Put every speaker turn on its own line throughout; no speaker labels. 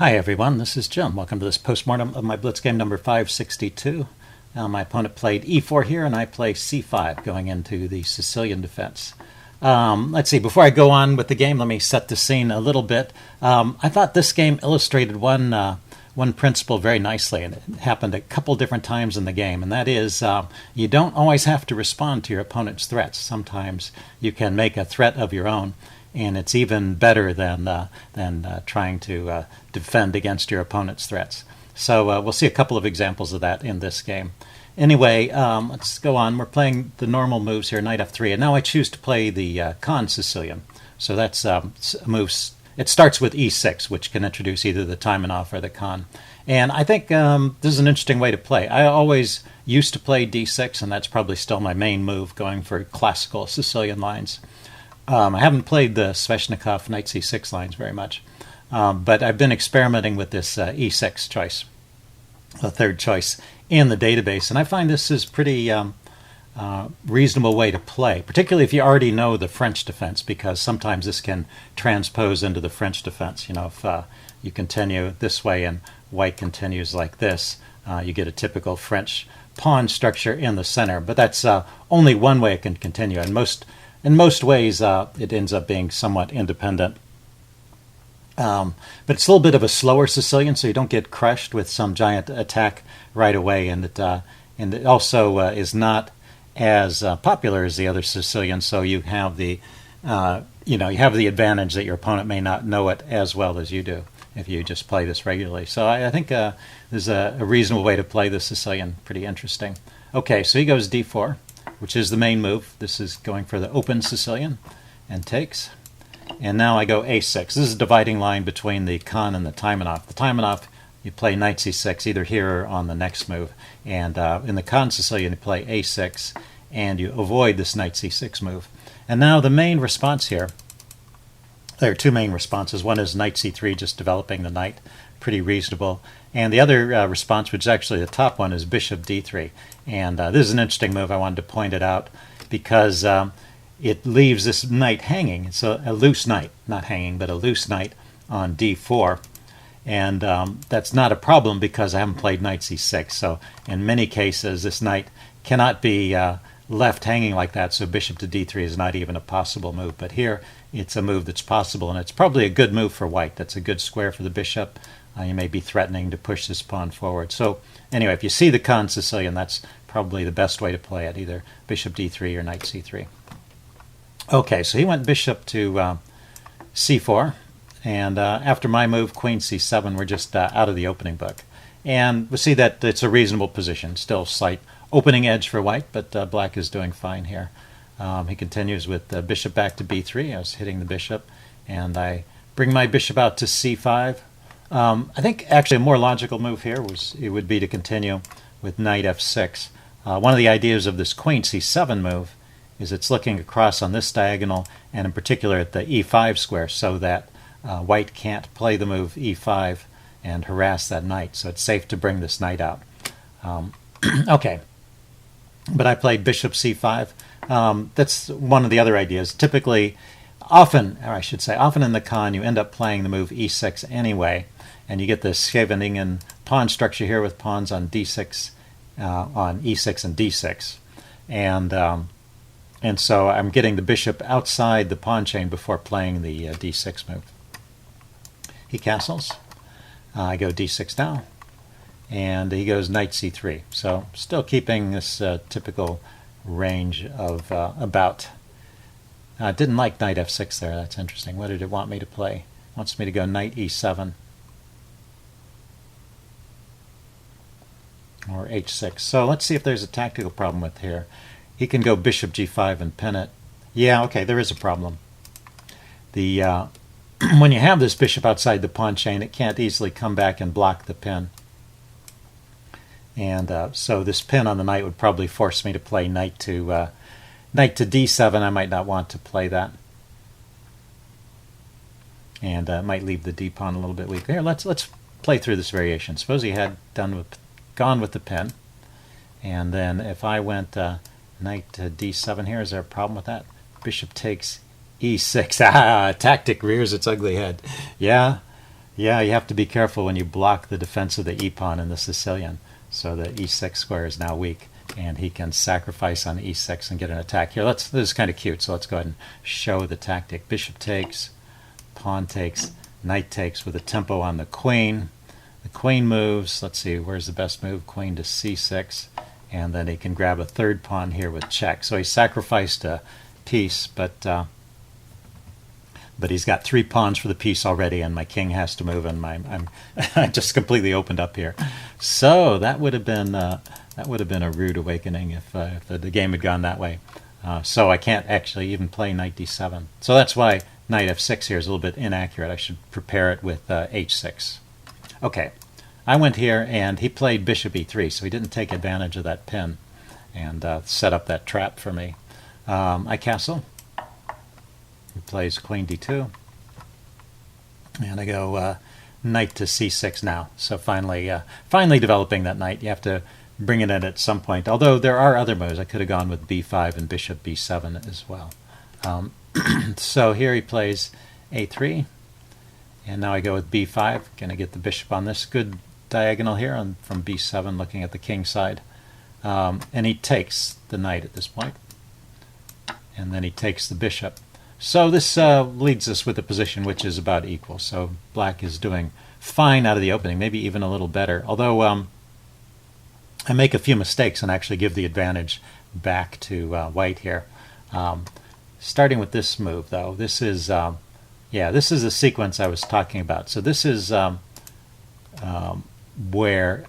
Hi everyone, this is Jim. Welcome to this postmortem of my Blitz game number 562. Now my opponent played e4 here and I play c5 going into the Sicilian defense. Let's see, before I go on with the game, let me set the scene a little bit. I thought this game illustrated one principle very nicely, and it happened a couple different times in the game, and that is you don't always have to respond to your opponent's threats. Sometimes you can make a threat of your own, and it's even better than trying to defend against your opponent's threats. So we'll see a couple of examples of that in this game. Anyway, let's go on. We're playing the normal moves here, knight f3, and now I choose to play the con Sicilian. So that's moves. It starts with e6, which can introduce either the Taimanov or the con. And I think this is an interesting way to play. I always used to play d6, and that's probably still my main move, going for classical Sicilian lines. I haven't played the Sveshnikov knight c6 lines very much, but I've been experimenting with this e6 choice, the third choice in the database, and I find this is pretty reasonable way to play, particularly if you already know the French defense, because sometimes this can transpose into the French defense. You know, if you continue this way and white continues like this, you get a typical French pawn structure in the center, but that's only one way it can continue, and in most ways, it ends up being somewhat independent. But it's a little bit of a slower Sicilian, so you don't get crushed with some giant attack right away, and it also is not as popular as the other Sicilian. So you have the you have the advantage that your opponent may not know it as well as you do if you just play this regularly. So I think this is a reasonable way to play the Sicilian. Pretty interesting. Okay, so he goes d4, which is the main move. This is going for the open Sicilian, and takes. And now I go a6. This is a dividing line between the con and the Taimanov. The Taimanov, you play knight c6 either here or on the next move. And in the con Sicilian, you play a6, and you avoid this knight c6 move. And now the main response here, there are two main responses. One is knight c3, just developing the knight, pretty reasonable. And the other response, which is actually the top one, is bishop d3. And this is an interesting move. I wanted to point it out because it leaves this knight hanging. It's a loose knight, not hanging, but a loose knight on d4. And that's not a problem because I haven't played knight c6. So in many cases, this knight cannot be left hanging like that, so bishop to d3 is not even a possible move. But here, it's a move that's possible, and it's probably a good move for white. That's a good square for the bishop. You may be threatening to push this pawn forward. So anyway, if you see the con Sicilian, that's probably the best way to play it, either bishop d3 or knight c3. Okay, so he went bishop to c4, and after my move, queen c7, we're just out of the opening book. And we see that it's a reasonable position, still slight opening edge for white, but black is doing fine here. He continues with bishop back to b3. I was hitting the bishop, and I bring my bishop out to c5. I think actually a more logical move here would be to continue with knight f6. One of the ideas of this queen c7 move is it's looking across on this diagonal, and in particular at the e5 square, so that white can't play the move e5 and harass that knight. So it's safe to bring this knight out. Okay, but I played bishop c5. That's one of the other ideas. Typically, often in the con, you end up playing the move e6 anyway, and you get this Scheveningen pawn structure here with pawns on d6, on e6 and d6, and so I'm getting the bishop outside the pawn chain before playing the d6 move. He castles. I go d6 now, and he goes knight c3. So still keeping this typical range of about. Didn't like knight f6 there. That's interesting. What did it want me to play? It wants me to go knight e7 or h6. So let's see if there's a tactical problem with here. He can go bishop g5 and pin it. Yeah, okay, there is a problem. The when you have this bishop outside the pawn chain, it can't easily come back and block the pin. And so this pin on the knight would probably force me to play knight to d7. I might not want to play that, and might leave the d pawn a little bit weak. Here, let's play through this variation. Suppose he had gone with the pin, and then if I went knight to d7 here, is there a problem with that? Bishop takes e6. Tactic rears its ugly head. Yeah, Yeah, you have to be careful when you block the defense of the e-pawn in the Sicilian. So the e6 square is now weak, and he can sacrifice on e6 and get an attack here. This is kind of cute, so let's go ahead and show the tactic. Bishop takes, pawn takes, knight takes with a tempo on the queen. The queen moves. Let's see, where's the best move? Queen to c6, and then he can grab a third pawn here with check. So he sacrificed a piece, but he's got 3 pawns for the piece already, and my king has to move, and I'm I just completely opened up here. So that would have been a rude awakening if the game had gone that way. So I can't actually even play knight d7. So that's why knight f6 here is a little bit inaccurate. I should prepare it with h6. Okay, I went here, and he played bishop e3, so he didn't take advantage of that pin and set up that trap for me. I castle. He plays queen d2, and I go knight to c6 now. So finally developing that knight. You have to bring it in at some point. Although there are other moves. I could have gone with b5 and bishop b7 as well. So here he plays a3, and now I go with b5. Going to get the bishop on this good diagonal here from b7, looking at the king side. And he takes the knight at this point, and then he takes the bishop. So this leads us with a position which is about equal. So black is doing fine out of the opening, maybe even a little better. Although I make a few mistakes and actually give the advantage back to white here. Starting with this move, though, this is the sequence I was talking about. So this is where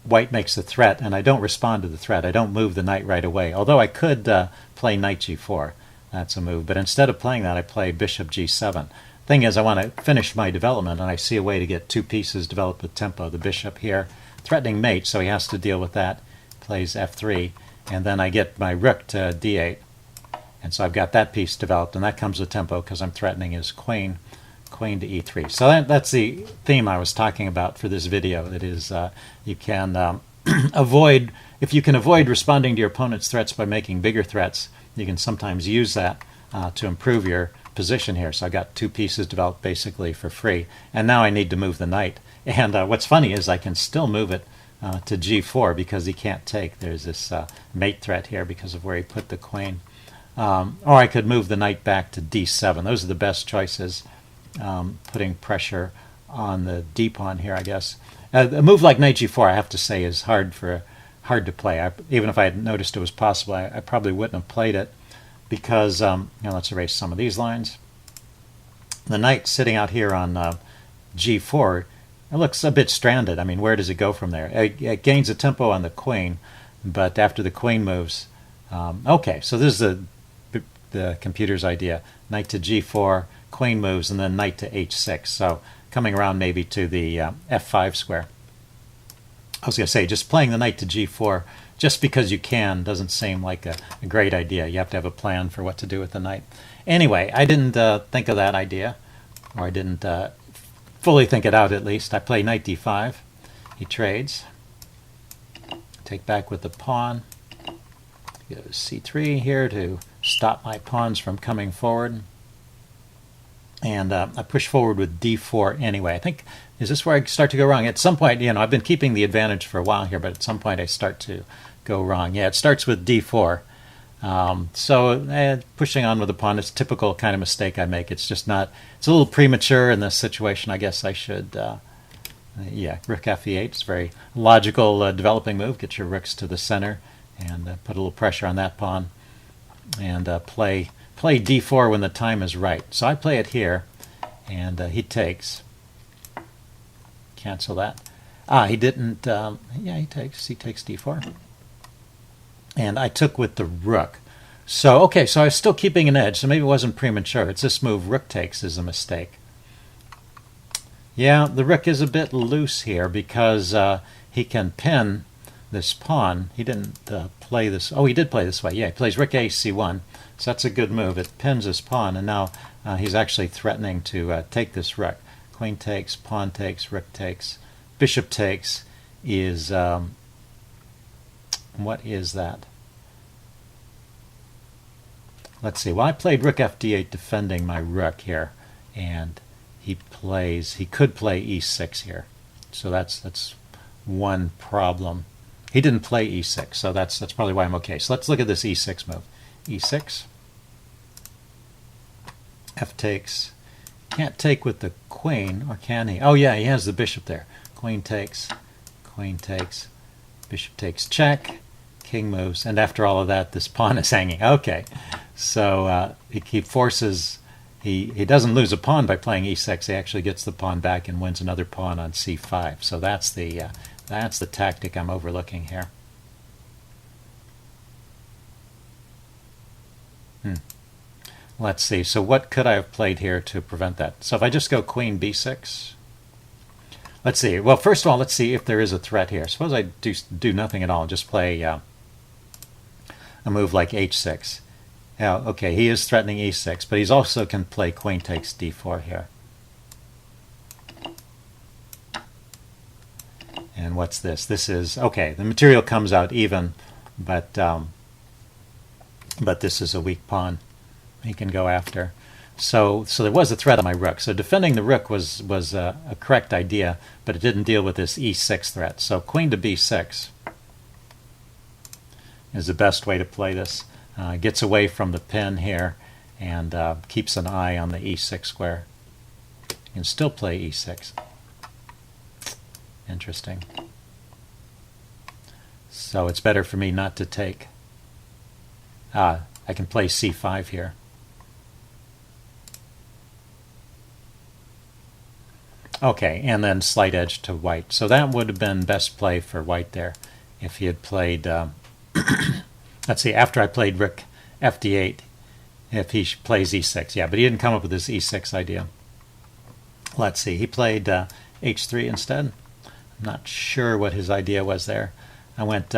white makes the threat, and I don't respond to the threat. I don't move the knight right away. Although I could play knight g4. That's a move. But instead of playing that, I play bishop g7. Thing is, I want to finish my development, and I see a way to get 2 pieces developed with tempo. The bishop here, threatening mate, so he has to deal with that. Plays f3, and then I get my rook to d8. And so I've got that piece developed, and that comes with tempo because I'm threatening his queen to e3. So that's the theme I was talking about for this video. That is, you can if you can avoid responding to your opponent's threats by making bigger threats, you can sometimes use that to improve your position here. So I got 2 pieces developed basically for free, and now I need to move the knight. And what's funny is I can still move it to g4 because he can't take. There's this mate threat here because of where he put the queen. Or I could move the knight back to d7. Those are the best choices, putting pressure on the d-pawn here, I guess. A move like knight g4, I have to say, is hard to play. Even if I had noticed it was possible, I probably wouldn't have played it because, let's erase some of these lines. The knight sitting out here on g4, it looks a bit stranded. I mean, where does it go from there? It gains a tempo on the queen, but after the queen moves... okay, so this is the computer's idea. Knight to g4, queen moves, and then knight to h6. So coming around maybe to the f5 square. I was going to say, just playing the knight to g4 just because you can doesn't seem like a great idea. You have to have a plan for what to do with the knight. Anyway, I didn't think of that idea, or I didn't fully think it out at least. I play knight d5. He trades. Take back with the pawn. Go to c3 here to stop my pawns from coming forward. And I push forward with d4 anyway. I think, is this where I start to go wrong? At some point, I've been keeping the advantage for a while here, but at some point I start to go wrong. Yeah, it starts with d4. So pushing on with the pawn is a typical kind of mistake I make. It's just not, it's a little premature in this situation. I guess I should, rook f8. It's a very logical developing move. Get your rooks to the center and put a little pressure on that pawn and play d4 when the time is right. So I play it here, and he takes. Cancel that. He didn't. He takes d4. And I took with the rook. So, okay, so I was still keeping an edge, so maybe it wasn't premature. It's this move, rook takes, is a mistake. Yeah, the rook is a bit loose here because he can pin this pawn. He didn't play this. Oh, he did play this way. Yeah, he plays rook a c1. So that's a good move. It pins his pawn, and now he's actually threatening to take this rook. Queen takes, pawn takes, rook takes, bishop takes is... what is that? Let's see. Well, I played rook f d8 defending my rook here, and he could play e6 here. So that's one problem. He didn't play e6, so that's probably why I'm okay. So let's look at this e6 move. e6, f takes. Can't take with the queen, or can he? Oh yeah, he has the bishop there. Queen takes, bishop takes check, king moves, and after all of that, this pawn is hanging. Okay, so he forces. He doesn't lose a pawn by playing e6. He actually gets the pawn back and wins another pawn on c5. So that's the tactic I'm overlooking here. Let's see. So what could I have played here to prevent that? So if I just go queen b6. Let's see. Well, first of all, let's see if there is a threat here. Suppose I do nothing at all and just play a move like h6. Now, okay, he is threatening e6, but he's also can play queen takes d4 here. And what's this? This is, okay, the material comes out even, but this is a weak pawn he can go after. So there was a threat on my rook. So defending the rook was a correct idea, but it didn't deal with this e6 threat. So queen to b6 is the best way to play this. Gets away from the pin here and keeps an eye on the e6 square. You can still play e6. Interesting. So it's better for me not to take. I can play c5 here. Okay, and then slight edge to white. So that would have been best play for white there if he had played... let's see, after I played rook fd8, if he plays e6. Yeah, but he didn't come up with this e6 idea. Let's see, he played h3 instead. I'm not sure what his idea was there. I went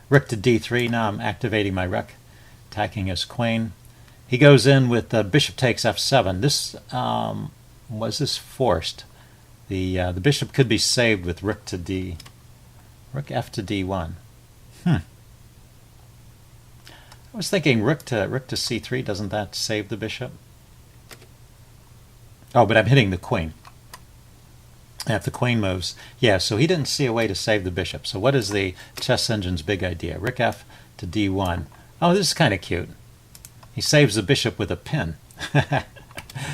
rook to d3. Now I'm activating my rook, attacking his queen. He goes in with bishop takes f7. This was this forced? The bishop could be saved with rook to rook f to d1. I was thinking rook to c3. Doesn't that save the bishop? Oh, but I'm hitting the queen. If the queen moves, yeah. So he didn't see a way to save the bishop. So what is the chess engine's big idea? Rook f to d1. Oh, this is kind of cute. He saves the bishop with a pin.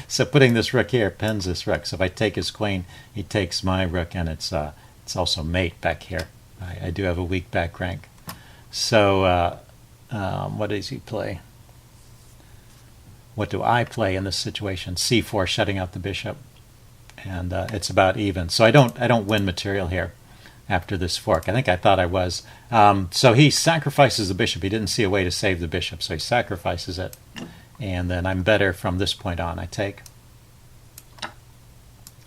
So putting this rook here pins this rook. So if I take his queen, he takes my rook, and it's also mate back here. I do have a weak back rank. So what does he play? What do I play in this situation? c4, shutting out the bishop, and it's about even. So I don't win material here after this fork. I think I thought I was. So he sacrifices the bishop. He didn't see a way to save the bishop, so he sacrifices it. And then I'm better from this point on. I take.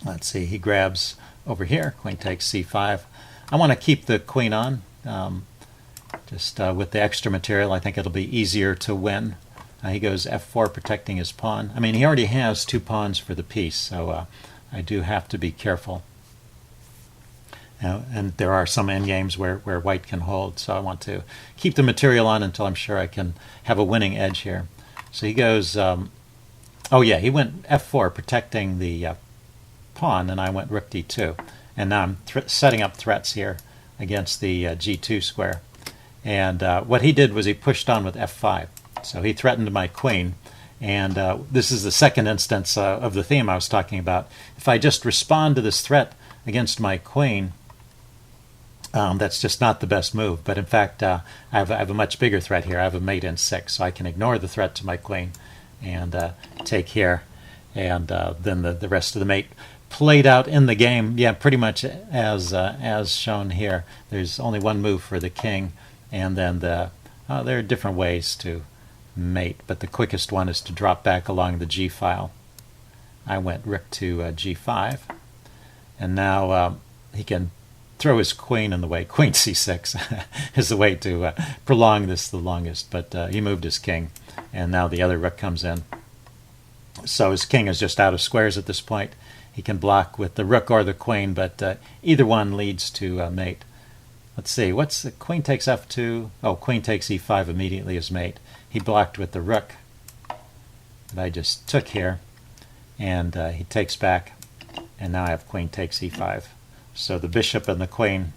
Let's see, he grabs over here. Queen takes c5. I want to keep the queen on. Just with the extra material, I think it'll be easier to win. He goes f4, protecting his pawn. I mean, he already has 2 pawns for the piece, so I do have to be careful. And there are some endgames where white can hold, so I want to keep the material on until I'm sure I can have a winning edge here. So he goes, oh yeah, he went f4, protecting the pawn, and I went rook d2. And now I'm setting up threats here against the g2 square. And what he did was he pushed on with f5. So he threatened my queen. And this is the second instance of the theme I was talking about. If I just respond to this threat against my queen, that's just not the best move. But in fact, I have a much bigger threat here. I have a mate in 6, so I can ignore the threat to my queen and take here. And then the rest of the mate played out in the game, yeah, pretty much as shown here. There's only one move for the king, and then there are different ways to mate, but the quickest one is to drop back along the g file. I went rook to g5, and now he can throw his queen in the way. Queen c6 is the way to prolong this the longest, but he moved his king, and now the other rook comes in. So his king is just out of squares at this point. He can block with the rook or the queen, but either one leads to mate. Let's see, what's the queen takes f2? Oh, queen takes e5 immediately as mate. He blocked with the rook that I just took here, and he takes back. And now I have queen takes e5. So the bishop and the queen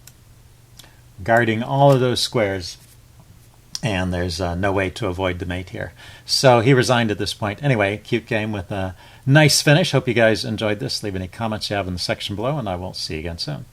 guarding all of those squares, and there's no way to avoid the mate here. So he resigned at this point. Anyway, cute game with a nice finish. Hope you guys enjoyed this. Leave any comments you have in the section below, and I will see you again soon.